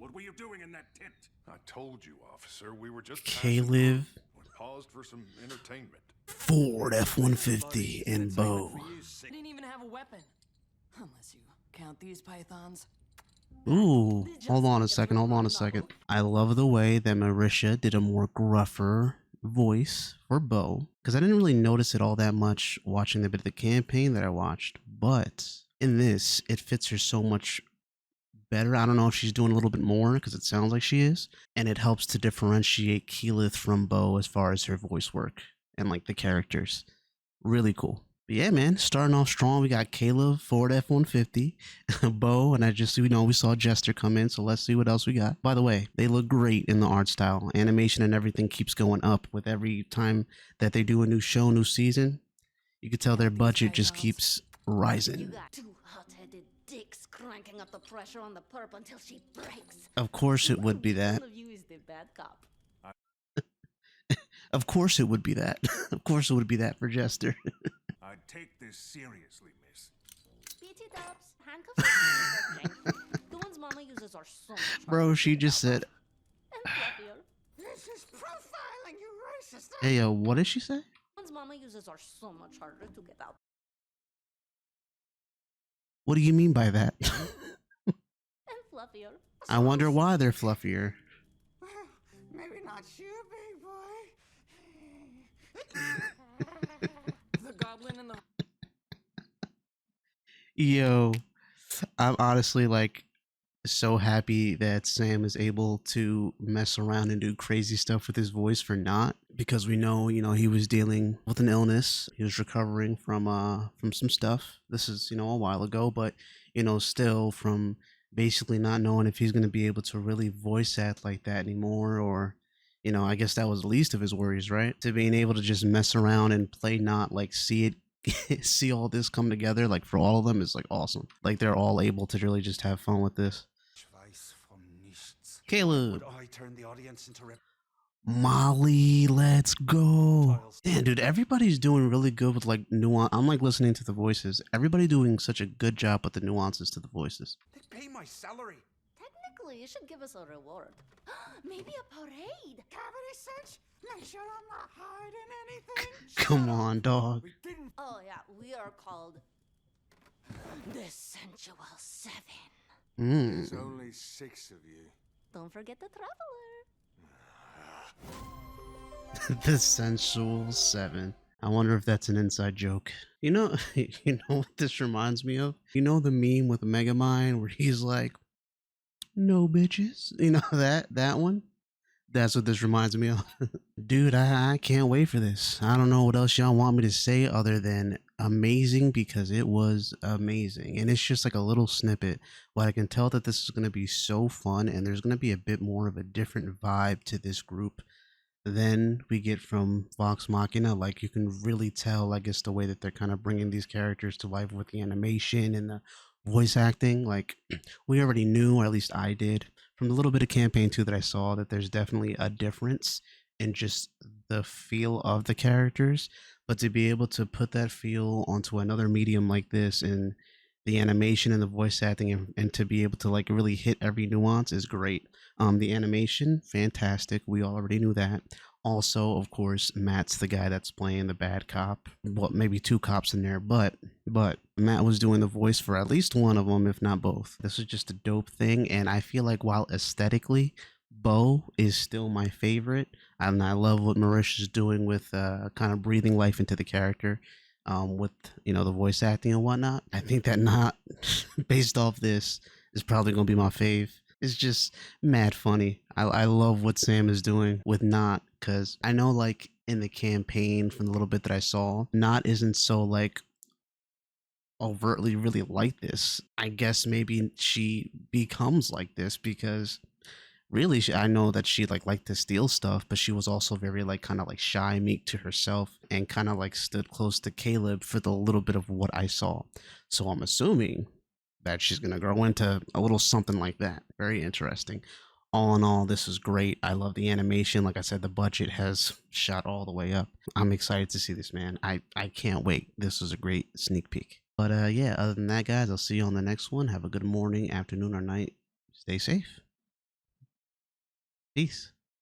What were you doing in that tent? I told you, officer, we were just Caleb. We paused for some entertainment. Ford F-150 and Bo. I didn't even have a weapon. Unless you count these pythons. Ooh, hold on a second, hold on a second. I love the way that Marisha did a more gruffer voice for Bo, because I didn't really notice it all that much watching the bit of the campaign that I watched, but in this, it fits her so much better. I don't know if she's doing a little bit more, because it sounds like she is, and it helps to differentiate Keyleth from Bo as far as her voice work and like the characters. Really cool. But yeah, man, starting off strong. We got Caleb, Ford F-150, Bo, and we saw Jester come in, so let's see what else we got. By the way, they look great in the art style. Animation and everything keeps going up with every time that they do a new show, new season. You can tell their budget just keeps rising. You got two hot-headed dicks cranking up the pressure on the perp until she breaks. Of course it would be that. One of you is the bad cop. Of course it would be that. Of course it would be that for Jester. I take this seriously, miss. BT dubs, handcuffs. The ones Mama uses are so much Bro, she just said, and fluffier. This is profiling, you racist. hey, what did she say? The ones Mama uses are so much harder to get out. What do you mean by that? And fluffier. I wonder why they're fluffier. Maybe not you, big boy. The goblin and the... Yo, I'm honestly like so happy that Sam is able to mess around and do crazy stuff with his voice for not, because we know, he was dealing with an illness. He was recovering from some stuff. This is, a while ago, but still from basically not knowing if he's going to be able to really voice act like that anymore, or I guess that was the least of his worries, right? To being able to just mess around and play not, like see it see all this come together, like for all of them, is like awesome. Like they're all able to really just have fun with this. Caleb. I turn the audience into Molly, let's go. Damn, dude, everybody's doing really good with like nuance. I'm like listening to the voices. Everybody doing such a good job with the nuances to the voices. They pay my salary. Technically, you should give us a reward. Maybe a parade. Cavity search? Make sure I'm not hiding anything. Come on, dog. We didn't. Oh yeah, we are called the Sensual Seven. There's only 6 of you. Don't forget the Traveler. The Sensual Seven. I wonder if that's an inside joke. You know what this reminds me of? You know the meme with Megamind where he's like, "No bitches." That one? That's what this reminds me of. Dude, I can't wait for this. I don't know what else y'all want me to say other than amazing, because it was amazing. And it's just like a little snippet, but I can tell that this is going to be so fun, and there's going to be a bit more of a different vibe to this group than we get from Vox Machina. Like you can really tell, I guess, the way that they're kind of bringing these characters to life with the animation and the voice acting. Like we already knew, or at least I did, from the little bit of campaign 2 that I saw, that there's definitely a difference in just the feel of the characters. But to be able to put that feel onto another medium like this, and the animation and the voice acting, and to be able to like really hit every nuance is great. The animation, fantastic. We already knew that. Also, of course, Matt's the guy that's playing the bad cop. Well, maybe 2 cops in there, but Matt was doing the voice for at least one of them, if not both. This is just a dope thing, and I feel like while aesthetically, Bo is still my favorite, and I love what Marisha's doing with kind of breathing life into the character, with the voice acting and whatnot. I think that not based off this is probably gonna be my fave. It's just mad funny. I love what Sam is doing with Not, because I know like in the campaign, from the little bit that I saw, Not isn't so like overtly really like this. I guess maybe she becomes like this because really I know that she liked to steal stuff, but she was also very like kind of like shy, meek to herself, and kind of like stood close to Caleb for the little bit of what I saw. So I'm assuming that she's going to grow into a little something like that. Very interesting. All in all, this is great. I love the animation. Like I said, the budget has shot all the way up. I'm excited to see this, man. I can't wait. This was a great sneak peek. But yeah, other than that, guys, I'll see you on the next one. Have a good morning, afternoon, or night. Stay safe. Peace.